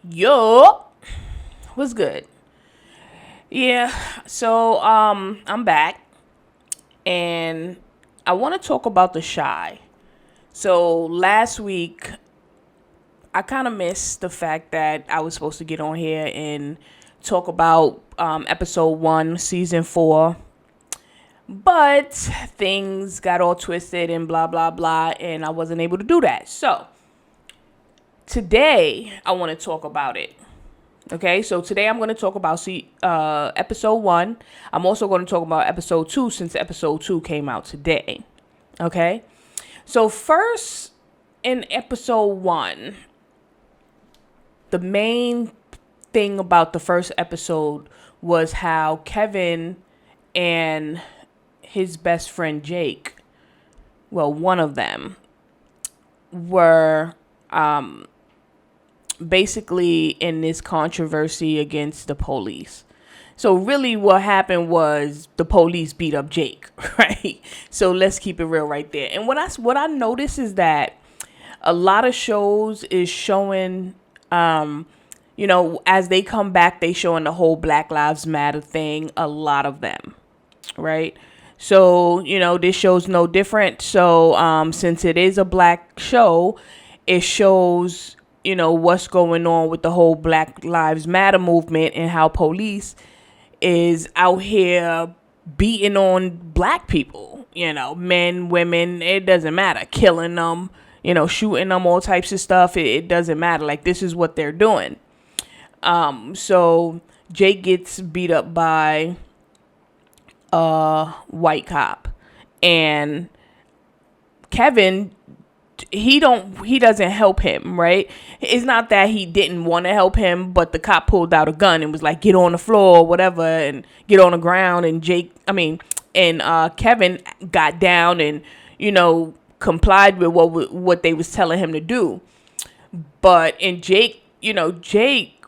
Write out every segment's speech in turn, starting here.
Yo, what's good? Yeah, so I'm back and I want to talk about The Shy. So last week I kind of missed the fact that I was supposed to get on here and talk about episode 1, season 4, but things got all twisted and blah blah blah and I wasn't able to do that. So, today I want to talk about it. Okay, so today I'm going to talk about episode 1. I'm also going to talk about episode 2 since episode 2 came out today. Okay, so first in episode 1, the main thing about the first episode was how Kevin and his best friend Jake, well, one of them, were basically in this controversy against the police. So really what happened was the police beat up Jake, right? So let's keep it real right there. And what I noticed is that a lot of shows is showing as they come back, they showing the whole Black Lives Matter thing, a lot of them, right? So, this show's no different. So, since it is a black show, it shows what's going on with the whole Black Lives Matter movement and how police is out here beating on black people, men, women, it doesn't matter, killing them, shooting them, all types of stuff. It doesn't matter. Like, this is what they're doing. So Jake gets beat up by a white cop, and Kevin, he doesn't help him, right? It's not that he didn't want to help him, but the cop pulled out a gun and was like, get on the floor or whatever, and get on the ground. And Kevin got down and complied with what they was telling him to do. But in Jake,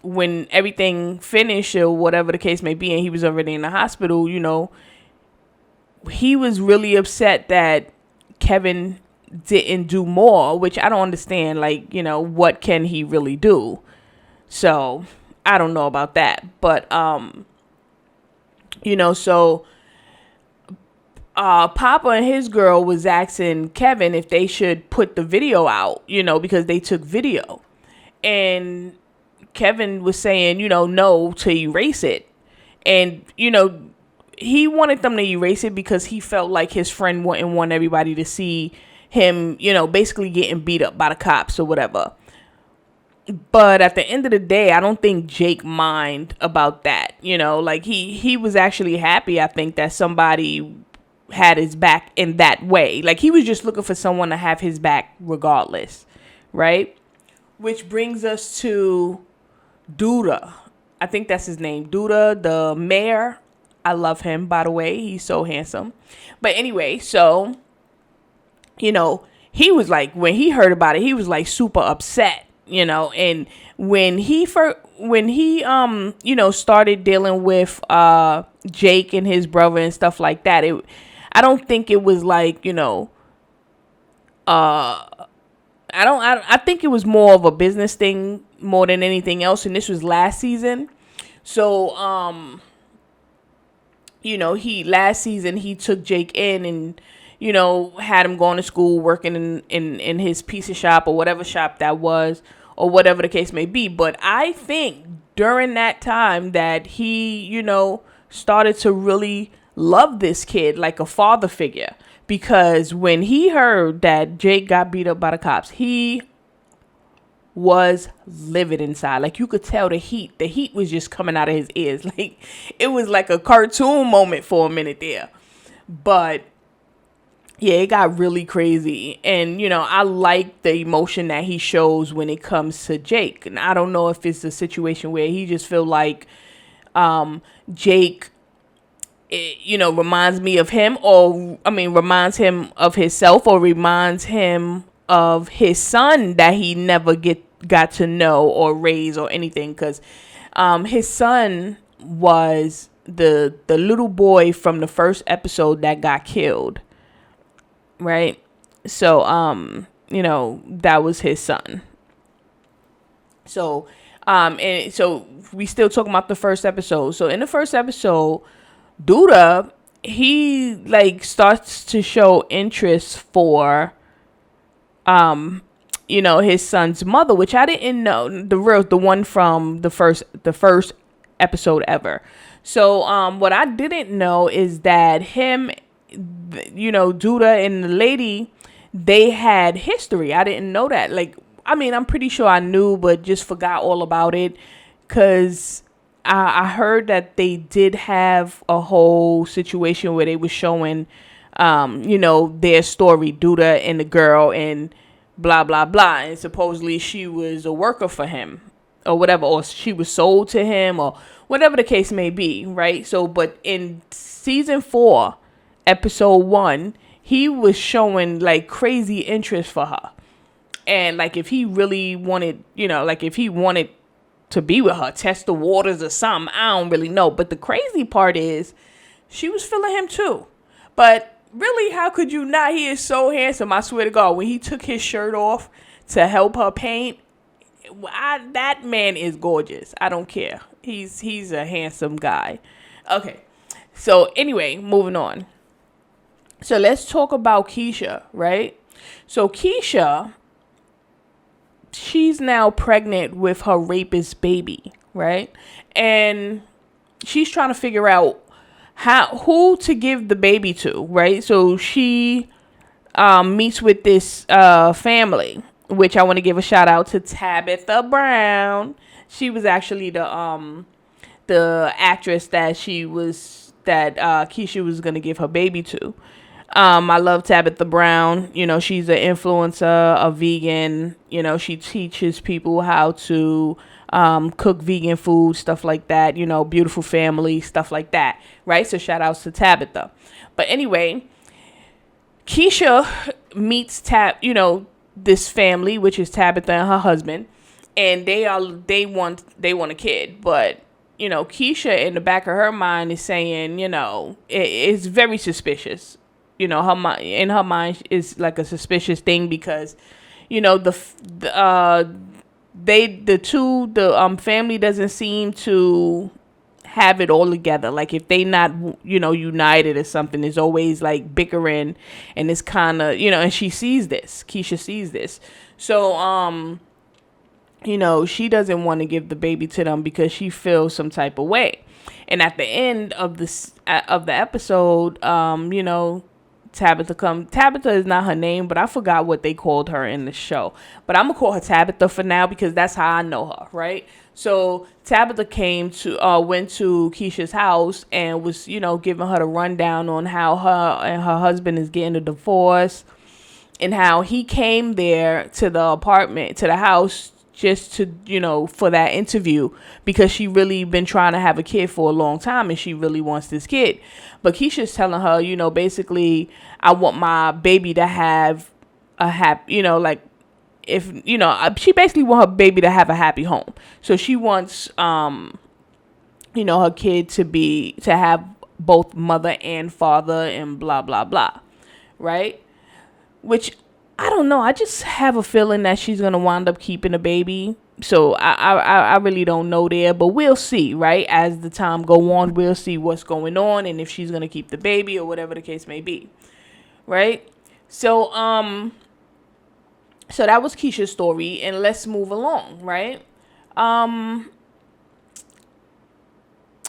when everything finished or whatever the case may be, and he was already in the hospital, he was really upset that Kevin didn't do more, which I don't understand. Like, what can he really do? So I don't know about that. But Papa and his girl was asking Kevin if they should put the video out, because they took video. And Kevin was saying, no, to erase it. And, he wanted them to erase it because he felt like his friend wouldn't want everybody to see him, basically getting beat up by the cops or whatever. But at the end of the day, I don't think Jake mind about that. Like he was actually happy, I think, that somebody had his back in that way. Like, he was just looking for someone to have his back regardless, right? Which brings us to Duda. I think that's his name. Duda, the mayor. I love him, by the way. He's so handsome. But anyway, so he was like, when he heard about it, he was like super upset, and when he started dealing with Jake and his brother and stuff like that, I don't think it was like, I think it was more of a business thing more than anything else, and this was last season. So last season he took Jake in and had him going to school, working in his pizza shop or whatever shop that was, or whatever the case may be. But I think during that time that he, started to really love this kid like a father figure. Because when he heard that Jake got beat up by the cops, he was livid inside. Like, you could tell the heat was just coming out of his ears. Like, it was like a cartoon moment for a minute there. But yeah, it got really crazy. And, I like the emotion that he shows when it comes to Jake. And I don't know if it's a situation where he just feel like Jake, reminds me of him, or, reminds him of himself, or reminds him of his son that he never got to know or raise or anything. Because his son was the little boy from the first episode that got killed. Right? So, that was his son. So, And so we still talking about the first episode. So in the first episode, Duda, he like starts to show interest for his son's mother, which I didn't know, the one from the first episode ever. So what I didn't know is that Duda and the lady, they had history. I didn't know that. Like, I mean, I'm pretty sure I knew, but just forgot all about it, because I heard that they did have a whole situation where they were showing their story, Duda and the girl, and blah blah blah, and supposedly she was a worker for him or whatever, or she was sold to him, or whatever the case may be, right? So but in season 4, episode 1, he was showing like crazy interest for her, and like if he really wanted, like if he wanted to be with her, test the waters or something, I don't really know. But the crazy part is she was feeling him too. But really, how could you not? He is so handsome. I swear to God, when he took his shirt off to help her paint, that man is gorgeous. I don't care. He's a handsome guy. Okay. So anyway, moving on. So let's talk about Keisha, right? So Keisha, she's now pregnant with her rapist baby, right? And she's trying to figure out who to give the baby to, right? So she meets with this family, which I want to give a shout out to Tabitha Brown. She was actually the actress that Keisha was gonna give her baby to. I love Tabitha Brown. She's an influencer, a vegan. She teaches people how to cook vegan food, stuff like that. Beautiful family, stuff like that, right? So shout outs to Tabitha. But anyway, Keisha meets this family, which is Tabitha and her husband, and they want a kid, but Keisha in the back of her mind is saying, it's very suspicious. In her mind is like a suspicious thing, because the family doesn't seem to have it all together. Like if they not united or something, there's always like bickering, and it's kind of and Keisha sees this, so she doesn't want to give the baby to them because she feels some type of way. And at the end of the episode, Tabitha is not her name, but I forgot what they called her in the show. But I'm gonna call her Tabitha for now because that's how I know her, right? So Tabitha went to Keisha's house and was, giving her the rundown on how her and her husband is getting a divorce, and how he came there to the apartment, to the house, just to, for that interview, because she really been trying to have a kid for a long time and she really wants this kid. But Keisha's telling her, basically, I want my baby to have a happy, she basically want her baby to have a happy home. So she wants, her kid to have both mother and father and blah, blah, blah. Right? Which, I don't know. I just have a feeling that she's going to wind up keeping a baby. So I really don't know there, but we'll see, right? As the time go on, we'll see what's going on and if she's going to keep the baby or whatever the case may be. Right? So that was Keisha's story, and let's move along, right?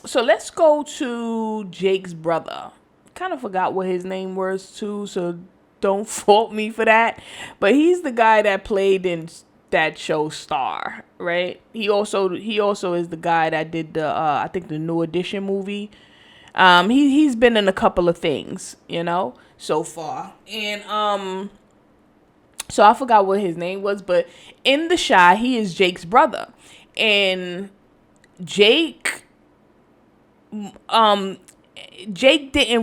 So let's go to Jake's brother. Kind of forgot what his name was too, so don't fault me for that. But he's the guy that played in that show Star, right? He also is the guy that did the I think the New Edition movie. He's been in a couple of things, so far. And so I forgot what his name was, but in The Chi, he is Jake's brother. And Jake didn't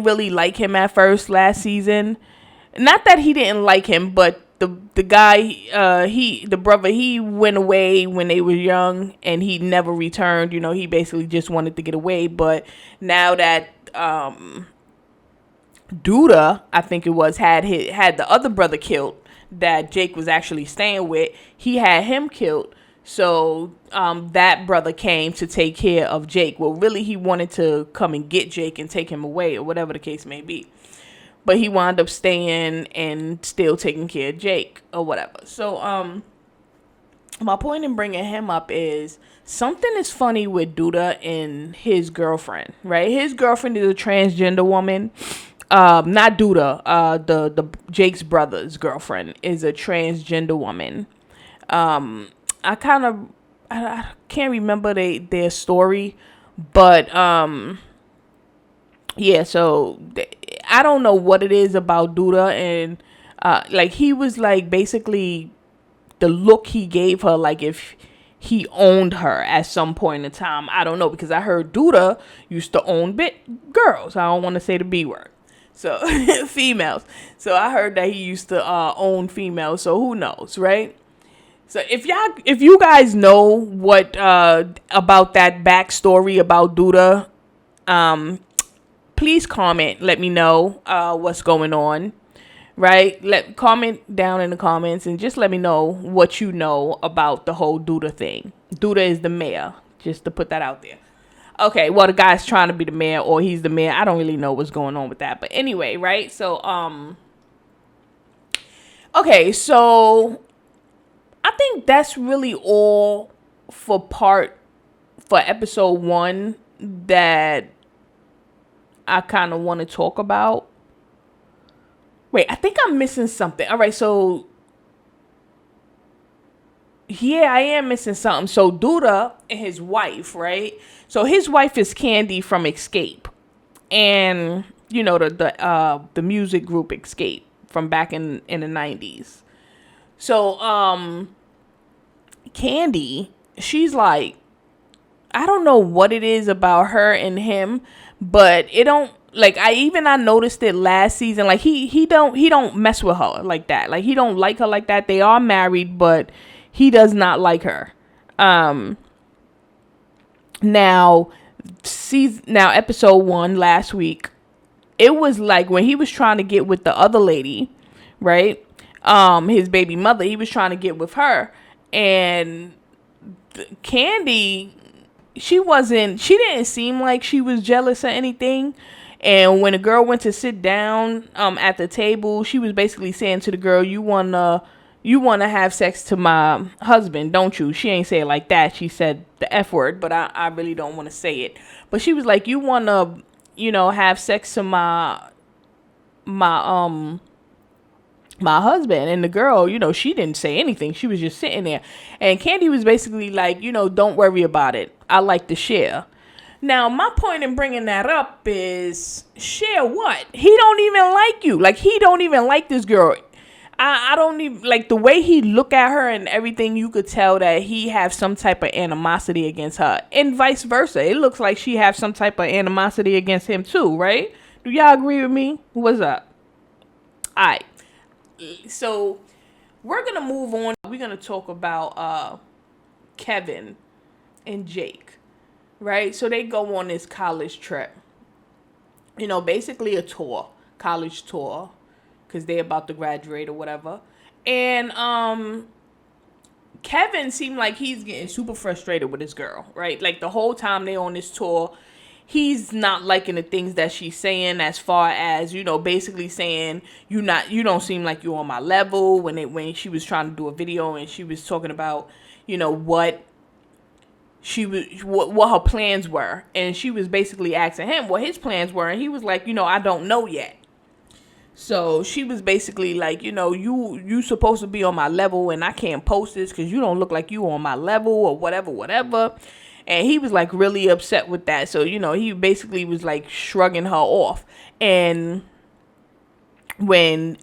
really like him at first last season. Not that he didn't like him, but the guy, the brother, he went away when they were young and he never returned. He basically just wanted to get away. But now that Duda, I think it was, had the other brother killed that Jake was actually staying with, he had him killed. So that brother came to take care of Jake. Well, really, he wanted to come and get Jake and take him away, or whatever the case may be. But he wound up staying and still taking care of Jake or whatever. So my point in bringing him up is something is funny with Duda and his girlfriend, right? His girlfriend is a transgender woman. Not Duda. The Jake's brother's girlfriend is a transgender woman. I can't remember their story, but yeah. So I don't know what it is about Duda, and like he was like basically the look he gave her, like if he owned her at some point in time. I don't know, because I heard Duda used to own girls. I don't want to say the B word. So females. So I heard that he used to own females. So who knows, right? So if you guys know what about that backstory about Duda, please comment. Let me know what's going on. Right? Comment down in the comments and just let me know what you know about the whole Duda thing. Duda is the mayor, just to put that out there. Okay, well the guy's trying to be the mayor, or he's the mayor. I don't really know what's going on with that. But anyway, right? So okay, so I think that's really all for episode 1 that I kind of want to talk about. Wait, I think I'm missing something. All right, so yeah, I am missing something. So Duda and his wife, right? So his wife is Candy from Escape, and you know the music group Escape from back in the 90s. So Candy, she's like, I don't know what it is about her and him, but it don't. Like I noticed it last season. Like he don't mess with her like that. Like he don't like her like that. They are married, but he does not like her. Now episode 1 last week, it was like when he was trying to get with the other lady, right? His baby mother, he was trying to get with her, and Candy, she didn't seem like she was jealous or anything. And when the girl went to sit down at the table, she was basically saying to the girl, you wanna have sex to my husband, don't you? She ain't say it like that. She said the F word, but I really don't want to say it. But she was like, you wanna, have sex to my husband. And the girl, she didn't say anything. She was just sitting there. And Candy was basically like, don't worry about it. I like to share. Now, my point in bringing that up is, share what? He don't even like you. Like, he don't even like this girl. I don't even, like, the way he look at her and everything, you could tell that he have some type of animosity against her. And vice versa. It looks like she have some type of animosity against him too, right? Do y'all agree with me? What's up? Alright. So, we're going to move on. We're going to talk about Kevin and Jake. Right? So they go on this college trip. Basically a tour. College tour. Because they're about to graduate or whatever. And Kevin seemed like he's getting super frustrated with his girl. Right? Like the whole time they're on this tour, he's not liking the things that she's saying, as far as, basically saying you don't seem like you're on my level. When she was trying to do a video and she was talking about, what her plans were, and she was basically asking him what his plans were, and he was like, I don't know yet. So she was basically like, you supposed to be on my level, and I can't post this because you don't look like you on my level, or whatever. And he was like really upset with that. So he basically was like shrugging her off. And when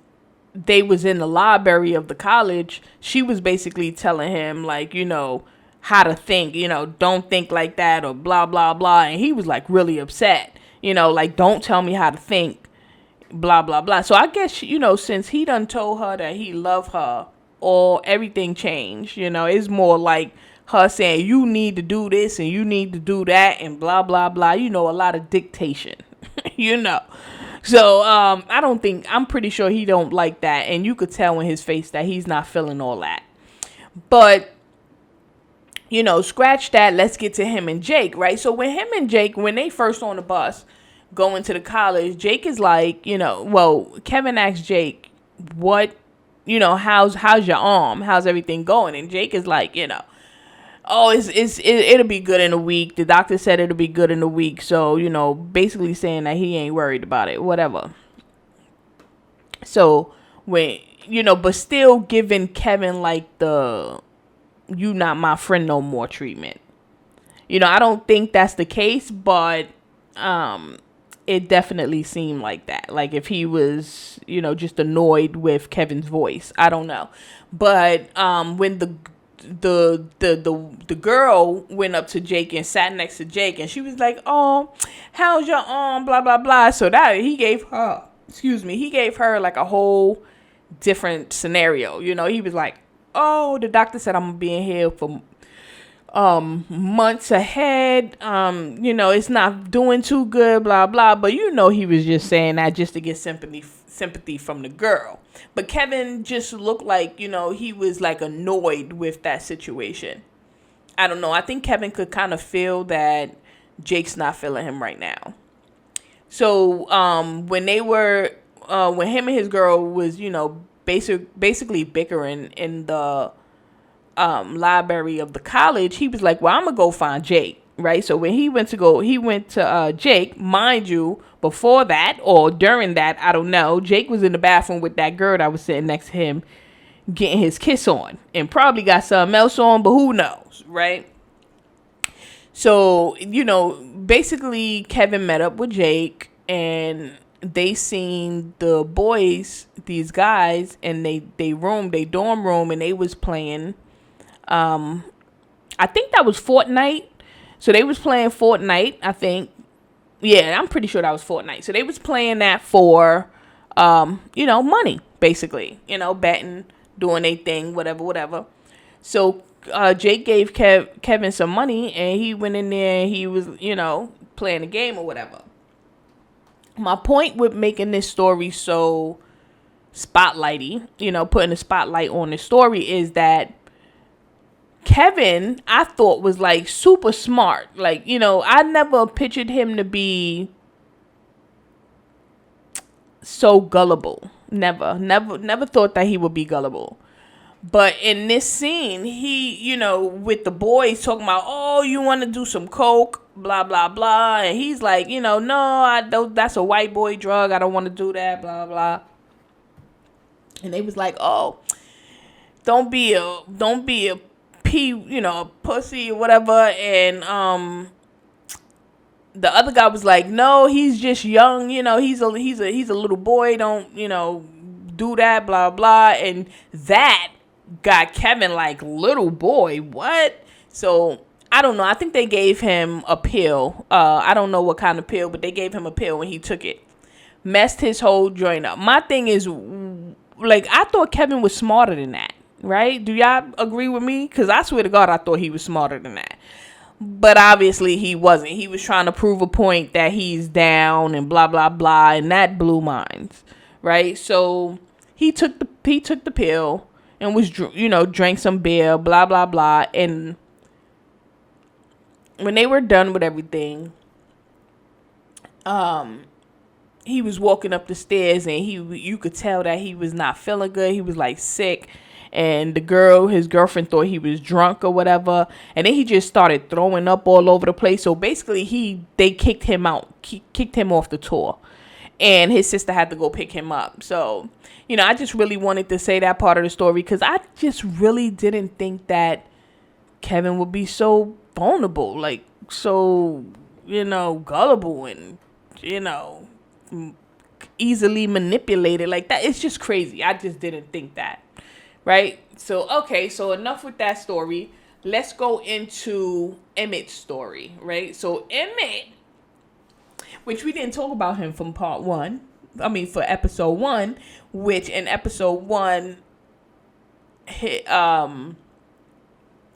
they was in the library of the college, she was basically telling him like, how to think, don't think like that, or blah, blah, blah. And he was like really upset, like, don't tell me how to think, blah, blah, blah. So I guess, since he done told her that he loved her, or everything changed, it's more like her saying, you need to do this and you need to do that and blah, blah, blah. A lot of dictation, So, I'm pretty sure he don't like that. And you could tell in his face that he's not feeling all that. But Scratch that. Let's get to him and Jake, right? So when him and Jake, when they first on the bus going to the college, Jake is like, Kevin asked Jake, what, how's your arm? How's everything going? And Jake is like, oh, it'll be good in a week. The doctor said it'll be good in a week. So, basically saying that he ain't worried about it, whatever. So when, but still giving Kevin like the, you not my friend no more treatment. I don't think that's the case, but it definitely seemed like that. Like if he was, just annoyed with Kevin's voice. I don't know. But when the girl went up to Jake and sat next to Jake and she was like, "Oh, how's your arm? Blah blah blah." So that he gave her like a whole different scenario. He was like, "Oh, the doctor said I'm gonna be in here for months ahead. It's not doing too good, blah blah." But he was just saying that just to get sympathy from the girl. But Kevin just looked like, he was like annoyed with that situation. I don't know. I think Kevin could kind of feel that Jake's not feeling him right now. So when him and his girl was, basically bickering in the library of the college, he was like, "Well, I'm gonna go find Jake." Right. So when he went to Jake, mind you, before that or during that, I don't know, Jake was in the bathroom with that girl that was sitting next to him getting his kiss on and probably got something else on, but who knows, right? So, basically Kevin met up with Jake and they seen the boys, these guys, and they dorm room, and they was playing, I think that was Fortnite. So they was playing Fortnite, I think. Yeah, I'm pretty sure that was Fortnite. So they was playing that for, money, basically. Betting, doing a thing, whatever. So Jake gave Kevin some money, and he went in there and he was, playing a game or whatever. My point with making this story so spotlighty, putting a spotlight on the story is that Kevin, I thought, was like super smart. Like, I never pictured him to be so gullible. Never thought that he would be gullible. But in this scene, he, with the boys talking about, "Oh, you want to do some coke, blah, blah, blah." And he's like, "No, I don't, that's a white boy drug. I don't want to do that, blah, blah." And they was like, "Oh, don't be a pussy or whatever." And the other guy was like, "No, he's just young. He's a little boy. Don't, do that, blah, blah." And that got Kevin like, "Little boy, what?" So I don't know. I think they gave him a pill. I don't know what kind of pill, but they gave him a pill when he took it. Messed his whole joint up. My thing is, like, I thought Kevin was smarter than that. Right? Do y'all agree with me? Because I swear to God, I thought he was smarter than that. But obviously he wasn't. He was trying to prove a point that he's down and blah, blah, blah. And that blew minds. Right? So he took the pill and was, drank some beer, blah, blah, blah. And when they were done with everything, he was walking up the stairs and you could tell that he was not feeling good. He was like sick. And his girlfriend thought he was drunk or whatever. And then he just started throwing up all over the place. So basically they kicked him out, kicked him off the tour. And his sister had to go pick him up. So, I just really wanted to say that part of the story because I just really didn't think that Kevin would be so vulnerable, like so, gullible and, easily manipulated like that. It's just crazy. I just didn't think that. Right? So, okay, so enough with that story. Let's go into Emmett's story, right? So, Emmett, which we didn't talk about him for episode 1, which in episode 1,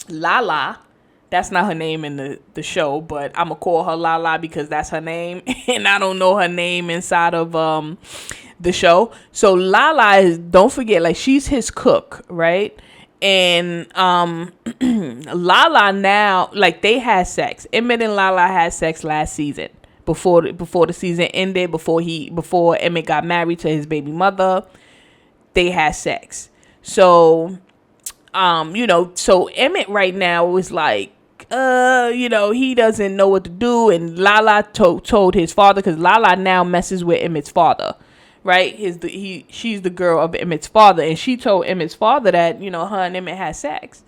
Lala, that's not her name in the show, but I'm going to call her Lala because that's her name, and I don't know her name inside of the show. So Lala is, don't forget, like, she's his cook, right? And Lala now, like, they had sex. Emmett and Lala had sex last season, before the season ended, before Emmett got married to his baby mother. They had sex. So so Emmett right now is like, he doesn't know what to do. And Lala told his father, because Lala now messes with Emmett's father, right? She's the girl of Emmett's father, and she told Emmett's father that, her and Emmett had sex.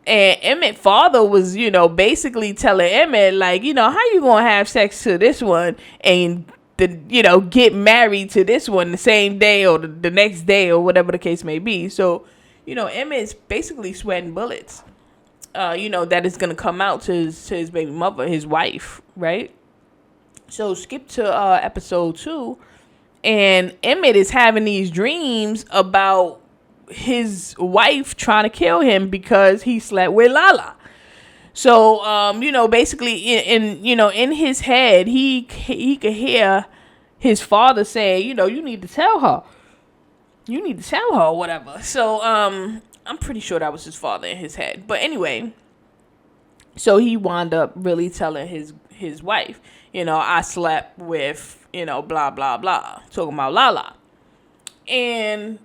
And Emmett's father was, basically telling Emmett, like, how you gonna have sex to this one and get married to this one the same day or the next day or whatever the case may be. So, Emmett's basically sweating bullets. That is gonna come out to his baby mother, his wife, right? So skip to episode 2, and Emmett is having these dreams about his wife trying to kill him because he slept with Lala. So basically in his head, he could hear his father say, you need to tell her. You need to tell her or whatever. So I'm pretty sure that was his father in his head. But anyway, so he wound up really telling his wife, I slept with, blah, blah, blah, talking about Lala. And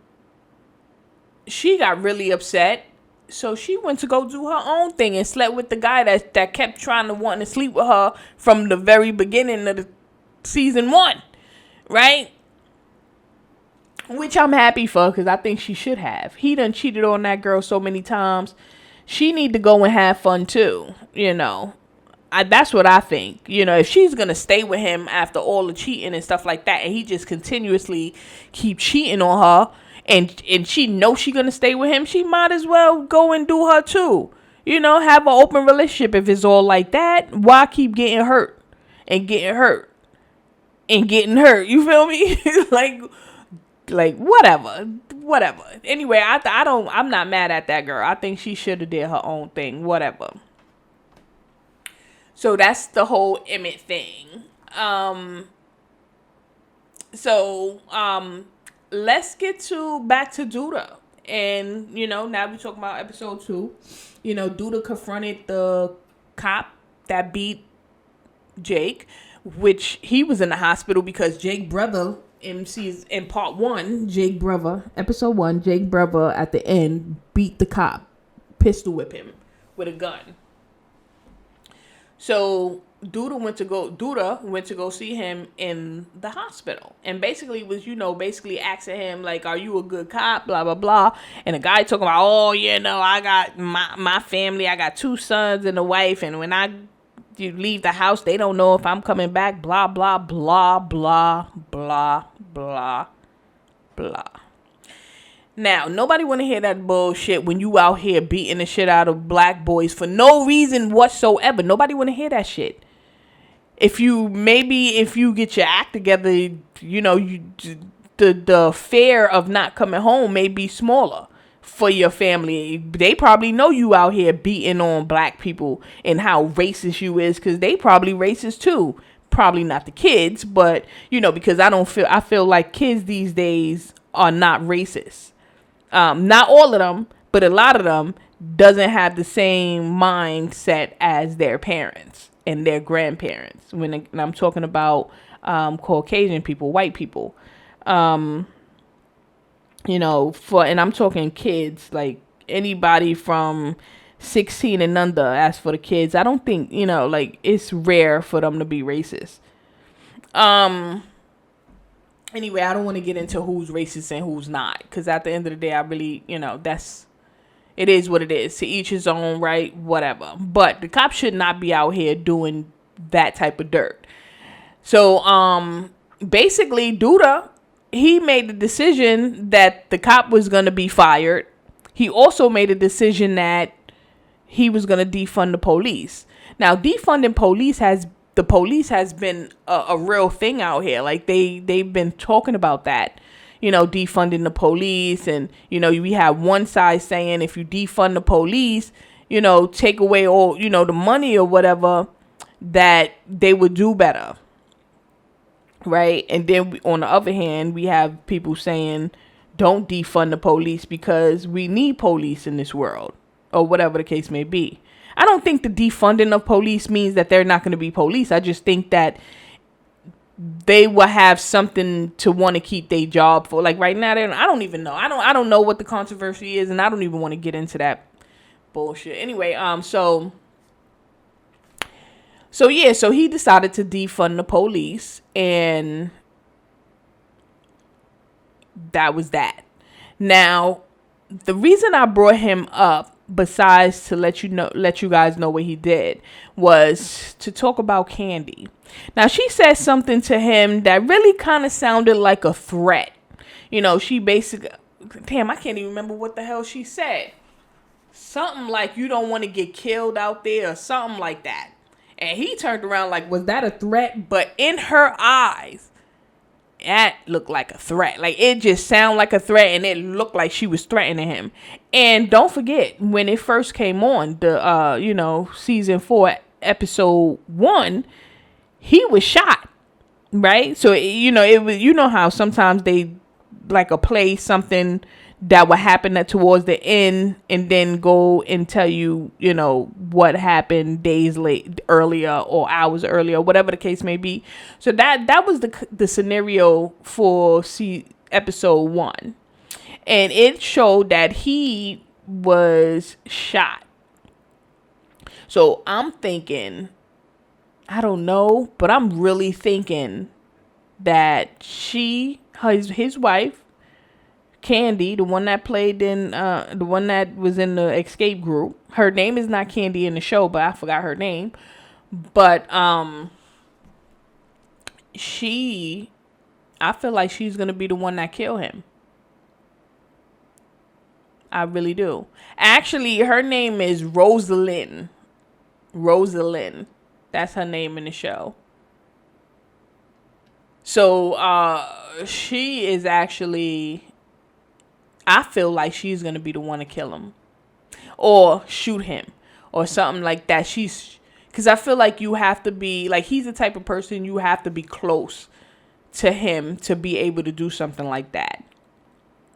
she got really upset. So she went to go do her own thing and slept with the guy that kept trying to want to sleep with her from the very beginning of the season 1, right? Which I'm happy for, because I think she should have. He done cheated on that girl so many times. She need to go and have fun too, that's what I think. If she's going to stay with him after all the cheating and stuff like that, and he just continuously keep cheating on her, and she knows she's going to stay with him, she might as well go and do her too. Have an open relationship. If it's all like that, why keep getting hurt and getting hurt and getting hurt? You feel me? like whatever. Anyway, I'm not mad at that girl. I think she should have did her own thing. Whatever. So that's the whole Emmett thing. Let's get back to Duda. And, now we're talking about episode 2. Duda confronted the cop that beat Jake, which he was in the hospital because Jake brother, in part 1, Jake brother, episode 1, Jake brother at the end beat the cop, pistol whip him with a gun. So Duda went to go see him in the hospital, and basically was, asking him, like, are you a good cop, blah, blah, blah. And the guy talking about, I got my family, I got 2 sons and a wife, and when you leave the house, they don't know if I'm coming back, blah, blah, blah, blah, blah, blah, blah. Now, nobody want to hear that bullshit when you out here beating the shit out of black boys for no reason whatsoever. Nobody want to hear that shit. If you get your act together, the fear of not coming home may be smaller for your family. They probably know you out here beating on black people and how racist you is, because they probably racist too. Probably not the kids, but because I feel like kids these days are not racist. Not all of them, but a lot of them doesn't have the same mindset as their parents and their grandparents. When I'm talking about Caucasian people, white people, and I'm talking kids, like anybody from 16 and under. As for the kids, I don't think, it's rare for them to be racist. Anyway, I don't want to get into who's racist and who's not, because at the end of the day, I really, it is what it is. To each his own, right? Whatever. But the cops should not be out here doing that type of dirt. So, basically, Duda, he made the decision that the cop was going to be fired. He also made a decision that he was going to defund the police. Now, defunding the police has been a real thing out here. Like, they've been talking about that, defunding the police. And, we have one side saying if you defund the police, take away all, the money or whatever, that they would do better. Right. And then on the other hand, we have people saying don't defund the police because we need police in this world, or whatever the case may be. I don't think the defunding of police means that they're not going to be police. I just think that they will have something to want to keep their job for. Like right now, I don't even know. I don't know what the controversy is, and I don't even want to get into that bullshit. Anyway, so he decided to defund the police, and that was that. Now, the reason I brought him up, besides to let you guys know what he did, was to talk about Candy. Now, she said something to him that really kind of sounded like a threat. She basically, damn, I can't even remember what the hell she said. Something like, you don't want to get killed out there, or something like that. And he turned around like, was that a threat? But in her eyes, that looked like a threat. Like, it just sounded like a threat, and it looked like she was threatening him. And don't forget, when it first came on, the season 4, episode 1, he was shot, right? So it was, how sometimes they like a play something that would happen towards the end, and then go and tell you, what happened days earlier or hours earlier, whatever the case may be. So that was the scenario for episode 1, and it showed that he was shot. So I'm thinking, I don't know, but I'm really thinking that his wife, Candy, the one that played in, the one that was in the escape group. Her name is not Candy in the show, but I forgot her name. But I feel like she's gonna be the one that kill him. I really do. Actually, her name is Rosalind. That's her name in the show. So she is actually, I feel like she's going to be the one to kill him or shoot him or something like that. Because I feel like you have to be, like, he's the type of person you have to be close to him to be able to do something like that.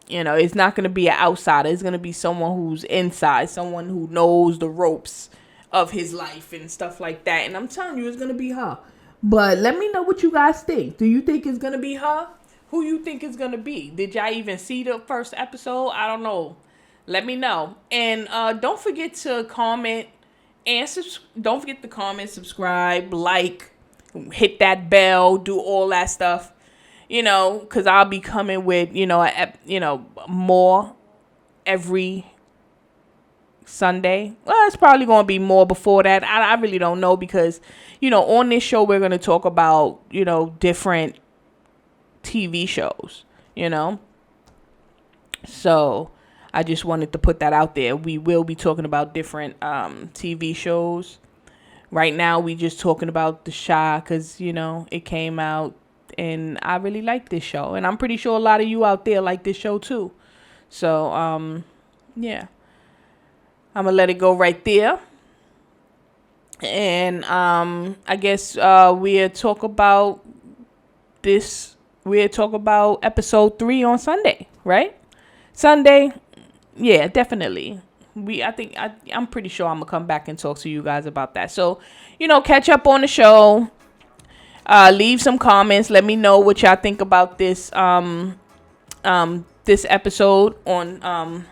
It's not going to be an outsider. It's going to be someone who's inside, someone who knows the ropes of his life and stuff like that. And I'm telling you, it's going to be her. But let me know what you guys think. Do you think it's going to be her? Who you think it's going to be? Did y'all even see the first episode? I don't know. Let me know. And don't forget to comment and don't forget to comment, subscribe, like, hit that bell, do all that stuff. Because I'll be coming with, more every Sunday. Well, it's probably going to be more before that. I really don't know because, on this show, we're going to talk about, different TV shows, So I just wanted to put that out there. We will be talking about different TV shows. Right now, we just talking about The Chi because, it came out. And I really like this show. And I'm pretty sure a lot of you out there like this show too. So, yeah. I'm going to let it go right there. And I guess we'll talk about this. We'll talk about episode 3 on Sunday, right? Sunday. Yeah, definitely. I'm pretty sure I'm going to come back and talk to you guys about that. So, catch up on the show. Leave some comments. Let me know what y'all think about this this episode on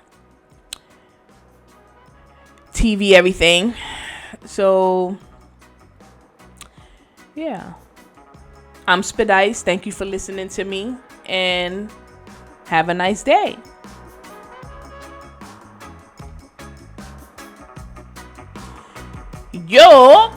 TV everything. So yeah. I'm Spidice. Thank you for listening to me and have a nice day. Yo.